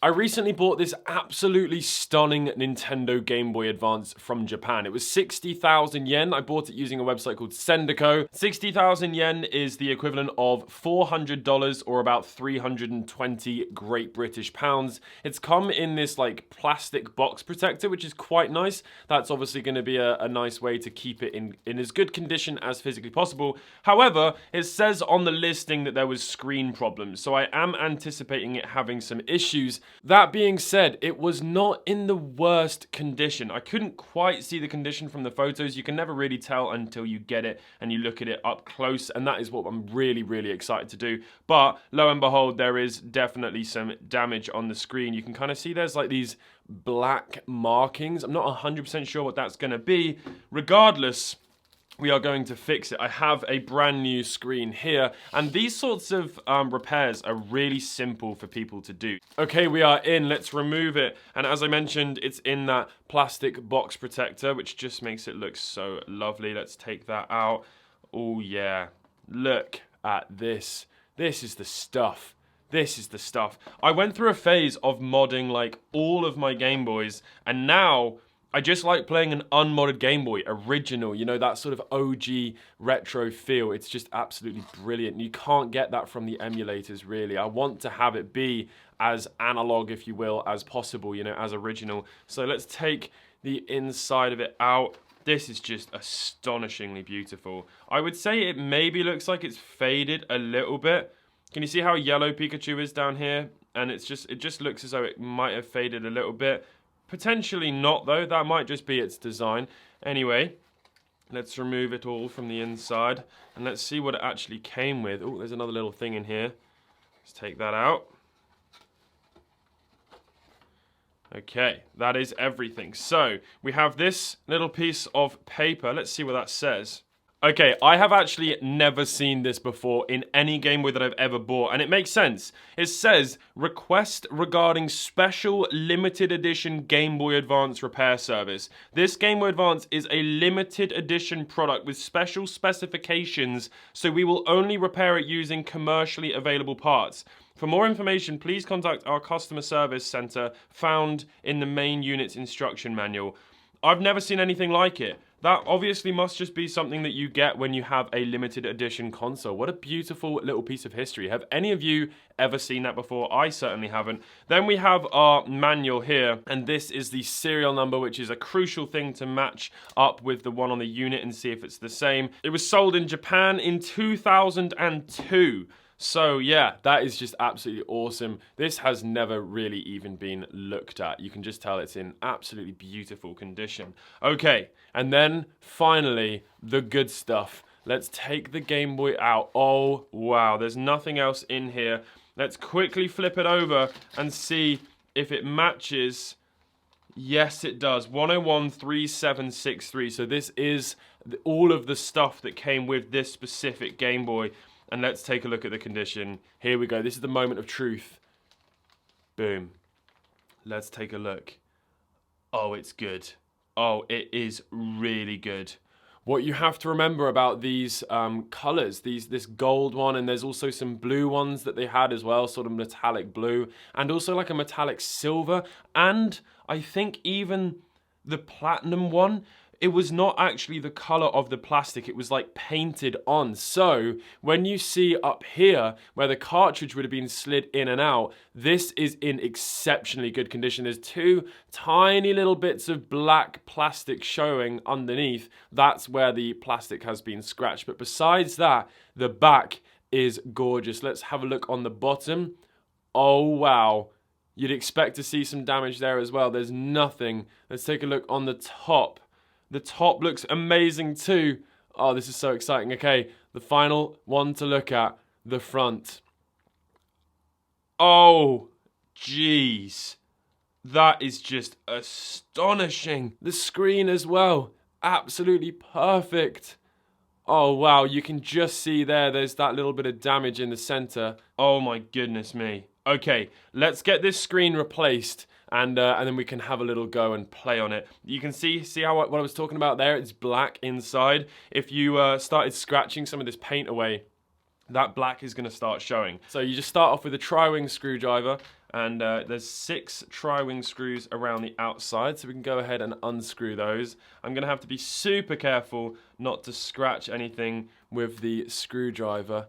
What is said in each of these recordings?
I recently bought this absolutely stunning Nintendo Game Boy Advance from Japan. It was 60,000 yen. I bought it using a website called Sendico. 60,000 yen is the equivalent of $400 or about 320 Great British pounds. It's come in this like plastic box protector, which is quite nice. That's obviously going to be a nice way to keep it in as good condition as physically possible. However, it says on the listing that there was screen problems, so I am anticipating it having some issues. That being said, it was not in the worst condition. I couldn't quite see the condition from the photos. You can never really tell until you get it and you look at it up close, and that is what I'm really excited to do. But lo and behold, there is definitely some damage on the screen. You can kind of see there's like these black markings. I'm not 100% sure what that's going to be. Regardless, we are going to fix it. I have a brand new screen here, and these sorts of repairs are really simple for people to do. Okay, we are in. Let's remove it. And as I mentioned, it's in that plastic box protector, which just makes it look so lovely. Let's take that out. Oh yeah, look at this. This is the stuff. This is the stuff. I went through a phase of modding like all of my Game Boys, and now I just like playing an unmodded Game Boy, original, you know, that sort of OG retro feel. It's just absolutely brilliant. You can't get that from the emulators, really. I want to have it be as analog, if you will, as possible, you know, as original. So let's take the inside of it out. This is just astonishingly beautiful. I would say it maybe looks like it's faded a little bit. Can you see how yellow Pikachu is down here? And it just looks as though it might have faded a little bit. Potentially not, though. That might just be its design. Anyway, let's remove it all from the inside, and let's see what it actually came with. Oh, there's another little thing in here. Let's take that out. Okay, that is everything. So, we have this little piece of paper. Let's see what that says. Okay, I have actually never seen this before in any Game Boy that I've ever bought, and it makes sense. It says, request regarding special limited edition Game Boy Advance repair service. This Game Boy Advance is a limited edition product with special specifications, so we will only repair it using commercially available parts. For more information, please contact our customer service center found in the main unit's instruction manual. I've never seen anything like it. That obviously must just be something that you get when you have a limited edition console. What a beautiful little piece of history. Have any of you ever seen that before? I certainly haven't. Then we have our manual here, and this is the serial number, which is a crucial thing to match up with the one on the unit and see if it's the same. It was sold in Japan in 2002. So yeah, that is just absolutely awesome. This has never really even been looked at. You can just tell it's in absolutely beautiful condition. Okay, and then finally, the good stuff. Let's take the Game Boy out. Oh, wow, there's nothing else in here. Let's quickly flip it over and see if it matches. Yes, it does. 1013763. So this is all of the stuff that came with this specific Game Boy. And let's take a look at the condition. Here we go. This is the moment of truth. Boom. Let's take a look. Oh, it's good. Oh, it is really good. What you have to remember about these colors, this gold one, and there's also some blue ones that they had as well, sort of metallic blue, and also like a metallic silver, and I think even the platinum one. It was not actually the color of the plastic, it was like painted on. So when you see up here where the cartridge would have been slid in and out, this is in exceptionally good condition. There's two tiny little bits of black plastic showing underneath. That's where the plastic has been scratched. But besides that, the back is gorgeous. Let's have a look on the bottom. Oh wow. You'd expect to see some damage there as well. There's nothing. Let's take a look on the top. The top looks amazing too. Oh, this is so exciting. Okay, the final one to look at, the front. Oh, jeez. That is just astonishing. The screen as well, absolutely perfect. Oh, wow, you can just see there's that little bit of damage in the center. Oh my goodness me. Okay, let's get this screen replaced. And then we can have a little go and play on it. You can see how what I was talking about there? It's black inside. If you started scratching some of this paint away, that black is going to start showing. So you just start off with a tri-wing screwdriver, And there's 6 tri-wing screws around the outside, so we can go ahead and unscrew those. I'm going to have to be super careful not to scratch anything with the screwdriver.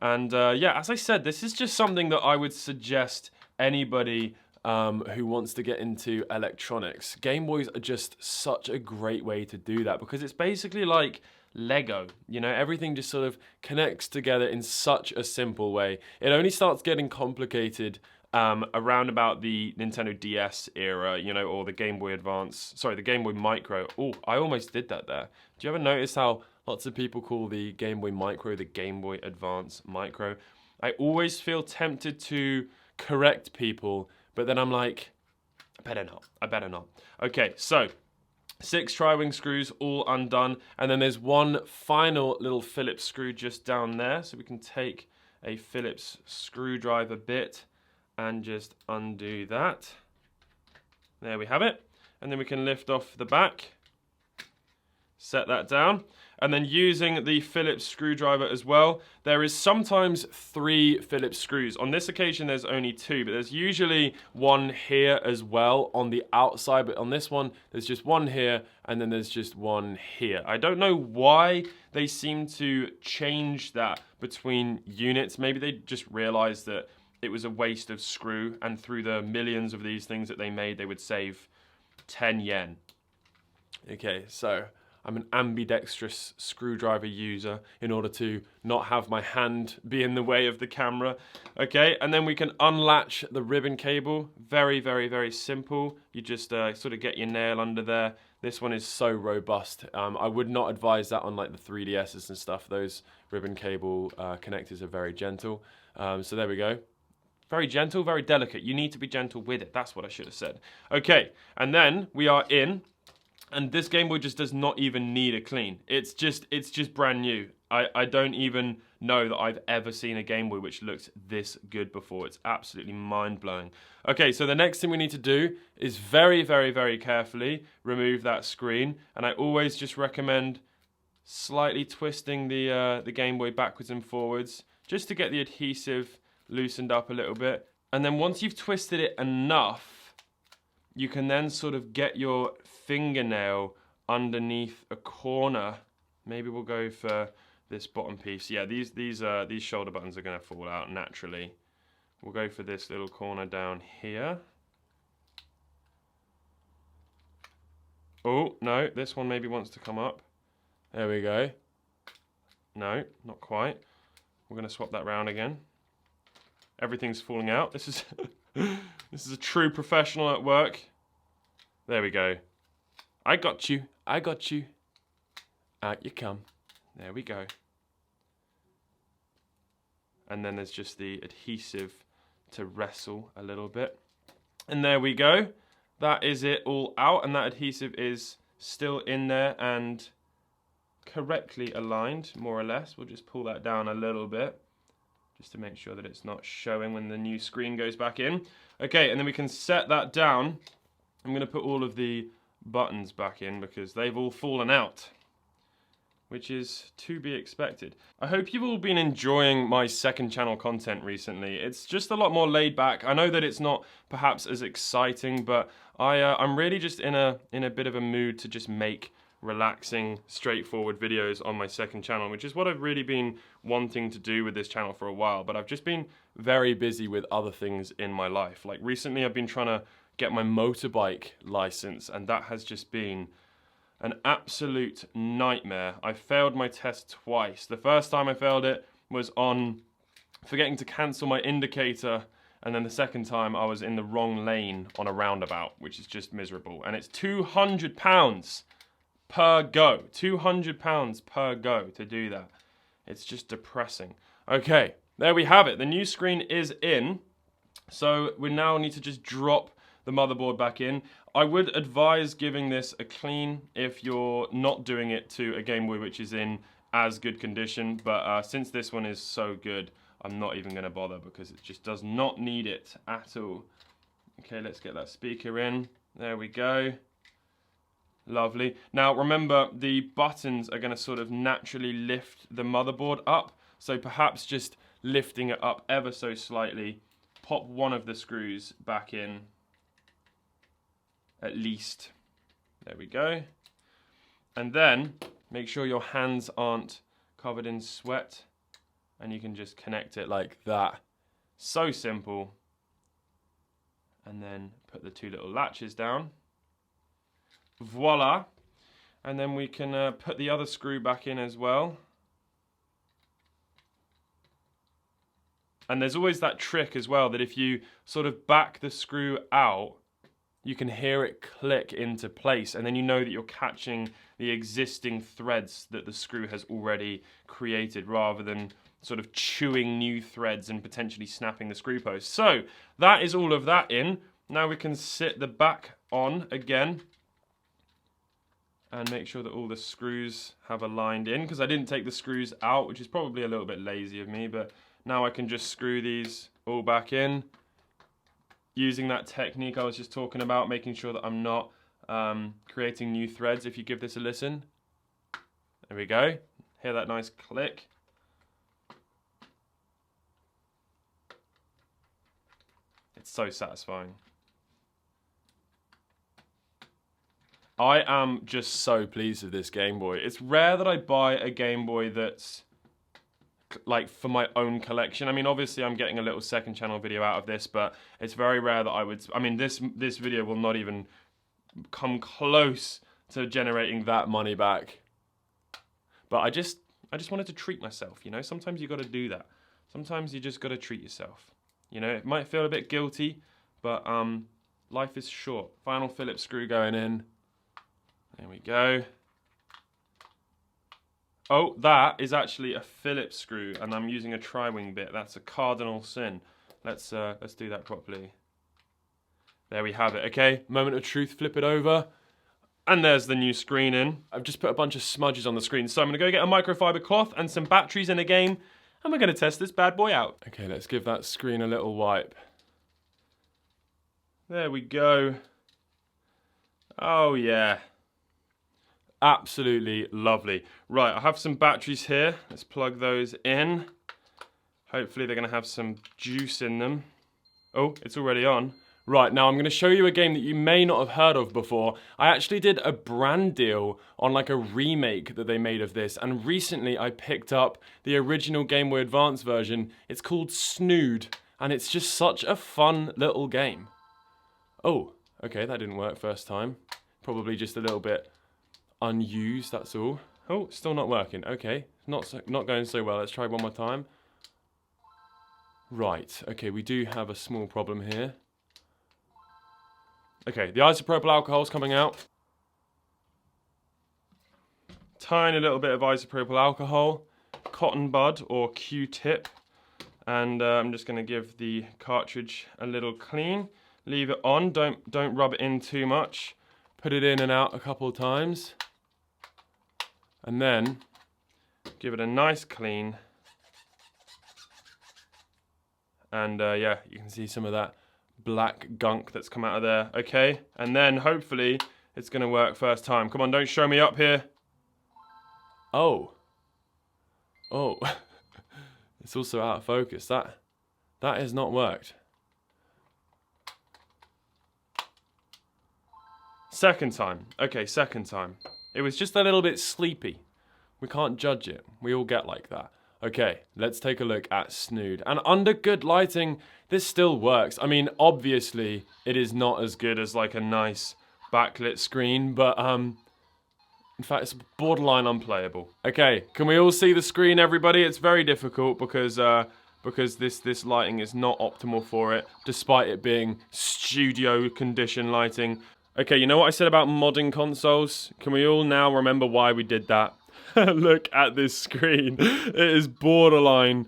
And yeah, as I said, this is just something that I would suggest anybody who wants to get into electronics. Game Boys are just such a great way to do that because it's basically like Lego. You know, everything just sort of connects together in such a simple way. It only starts getting complicated around about the Nintendo DS era, you know, or the Game Boy Advance, sorry, the Game Boy Micro. Oh, I almost did that there. Do you ever notice how lots of people call the Game Boy Micro the Game Boy Advance Micro? I always feel tempted to correct people, but then I'm like, I better not. Okay, so 6 tri-wing screws all undone, and then there's one final little Phillips screw just down there, so we can take a Phillips screwdriver bit and just undo that. There we have it. And then we can lift off the back, set that down. And then using the Phillips screwdriver as well, there is sometimes 3 Phillips screws. On this occasion, there's only 2, but there's usually one here as well on the outside. But on this one, there's just one here, and then there's just one here. I don't know why they seem to change that between units. Maybe they just realized that it was a waste of screw, and through the millions of these things that they made, they would save 10 yen. Okay, so I'm an ambidextrous screwdriver user in order to not have my hand be in the way of the camera. Okay, and then we can unlatch the ribbon cable. Very, very, very simple. You just sort of get your nail under there. This one is so robust. I would not advise that on like the 3DSs and stuff. Those ribbon cable connectors are very gentle. So there we go. Very gentle, very delicate. You need to be gentle with it. That's what I should have said. Okay, and then we are in, and this Game Boy just does not even need a clean. It's just brand new. I don't even know that I've ever seen a Game Boy which looks this good before. It's absolutely mind-blowing. Okay, so the next thing we need to do is very, very, very carefully remove that screen, and I always just recommend slightly twisting the Game Boy backwards and forwards just to get the adhesive loosened up a little bit. And then once you've twisted it enough, you can then sort of get your fingernail underneath a corner. Maybe we'll go for this bottom piece. Yeah, these shoulder buttons are going to fall out naturally. We'll go for this little corner down here. Oh, no, this one maybe wants to come up. There we go. No, not quite. We're going to swap that round again. Everything's falling out. This is this is a true professional at work. There we go. I got you. I got you. Out you come. There we go. And then there's just the adhesive to wrestle a little bit. And there we go. That is it all out, and that adhesive is still in there and correctly aligned, more or less. We'll just pull that down a little bit, just to make sure that it's not showing when the new screen goes back in. Okay, and then we can set that down. I'm going to put all of the buttons back in because they've all fallen out, which is to be expected. I hope you've all been enjoying my second channel content recently. It's just a lot more laid back. I know that it's not perhaps as exciting, but I'm really just in a bit of a mood to just make relaxing, straightforward videos on my second channel, which is what I've really been wanting to do with this channel for a while, but I've just been very busy with other things in my life. Like recently I've been trying to get my motorbike license, and that has just been an absolute nightmare. I failed my test twice. The first time I failed it was on forgetting to cancel my indicator, and then the second time I was in the wrong lane on a roundabout, which is just miserable. And it's £200 per go. £200 per go to do that. It's just depressing. Okay, there we have it. The new screen is in. So we now need to just drop the motherboard back in. I would advise giving this a clean if you're not doing it to a Game Boy which is in as good condition. But since this one is so good, I'm not even going to bother because it just does not need it at all. Okay, let's get that speaker in. There we go. Lovely. Now remember, the buttons are going to sort of naturally lift the motherboard up, so perhaps just lifting it up ever so slightly pop one of the screws back in, at least. There we go. And then make sure your hands aren't covered in sweat, and you can just connect it like that. So simple. And then put the 2 little latches down. Voila. And then we can put the other screw back in as well. And there's always that trick as well, that if you sort of back the screw out, you can hear it click into place, and then you know that you're catching the existing threads that the screw has already created, rather than sort of chewing new threads and potentially snapping the screw post. So that is all of that in. Now we can sit the back on again and make sure that all the screws have aligned in, because I didn't take the screws out, which is probably a little bit lazy of me, but now I can just screw these all back in using that technique I was just talking about, making sure that I'm not creating new threads. If you give this a listen, there we go. Hear that nice click. It's so satisfying. I am just so pleased with this Game Boy. It's rare that I buy a Game Boy that's like for my own collection. I mean, obviously I'm getting a little second channel video out of this, but it's very rare that I would, I mean, this video will not even come close to generating that money back. But I just wanted to treat myself, you know? Sometimes you got to do that. Sometimes you just got to treat yourself. You know, it might feel a bit guilty, but life is short. Final Phillips screw going in. There we go. Oh, that is actually a Phillips screw, and I'm using a tri-wing bit. That's a cardinal sin. Let's do that properly. There we have it. Okay, moment of truth. Flip it over, and there's the new screen in. I've just put a bunch of smudges on the screen, so I'm gonna go get a microfiber cloth and some batteries in a game, and we're gonna test this bad boy out. Okay, let's give that screen a little wipe. There we go. Oh yeah. Absolutely lovely. Right, I have some batteries here. Let's plug those in. Hopefully they're gonna have some juice in them. Oh, it's already on. Right, now I'm gonna show you a game that you may not have heard of before. I actually did a brand deal on like a remake that they made of this, and recently I picked up the original Game Boy Advance version. It's called Snood, and it's just such a fun little game. Oh, okay, that didn't work first time. Probably just a little bit unused, that's all. Oh, still not working. Okay, not going so well. Let's try one more time. Right, okay, we do have a small problem here. Okay, the isopropyl alcohol's coming out. Tiny little bit of isopropyl alcohol, cotton bud or Q-tip, and I'm just going to give the cartridge a little clean. Leave it on. Don't rub it in too much. Put it in and out a couple of times. And then give it a nice clean. And yeah, you can see some of that black gunk that's come out of there. Okay, and then hopefully it's going to work first time. Come on, don't show me up here. Oh. Oh. It's also out of focus. That has not worked. Second time. Okay, second time. It was just a little bit sleepy. We can't judge it. We all get like that. Okay, let's take a look at Snood. And under good lighting, this still works. I mean, obviously, it is not as good as like a nice backlit screen, but in fact, it's borderline unplayable. Okay, can we all see the screen, everybody? It's very difficult because this lighting is not optimal for it, despite it being studio condition lighting. Okay, you know what I said about modding consoles? Can we all now remember why we did that? Look at this screen. It is borderline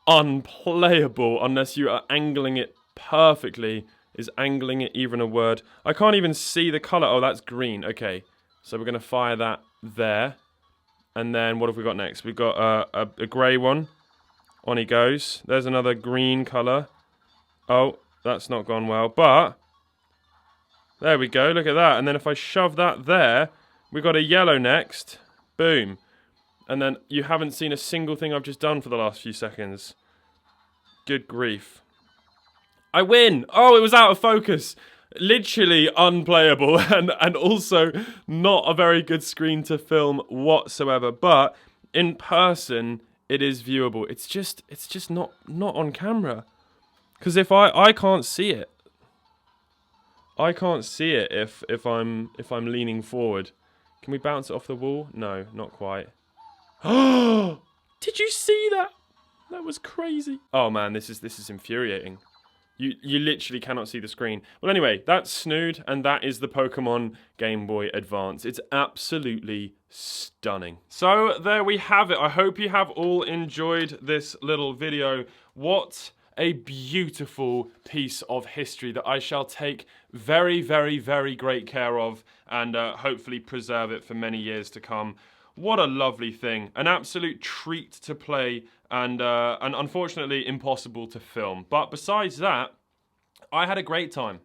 unplayable unless you are angling it perfectly. Is angling it even a word? I can't even see the color. Oh, that's green. Okay, so we're going to fire that there. And then what have we got next? We've got a grey one. On he goes. There's another green color. Oh, that's not gone well. But there we go. Look at that. And then if I shove that there, we got a yellow next. Boom. And then you haven't seen a single thing I've just done for the last few seconds. Good grief. I win! Oh, it was out of focus. Literally unplayable and also not a very good screen to film whatsoever. But in person, it is viewable. It's just not on camera. Because if I can't see it. I can't see it if I'm leaning forward. Can we bounce it off the wall? No, not quite. Oh! Did you see that? That was crazy. Oh man, this is infuriating. You literally cannot see the screen. Well, anyway, that's Snood, and that is the Pokémon Game Boy Advance. It's absolutely stunning. So there we have it. I hope you have all enjoyed this little video. What a beautiful piece of history that I shall take very, very, very great care of and hopefully preserve it for many years to come. What a lovely thing. An absolute treat to play and unfortunately impossible to film. But besides that, I had a great time.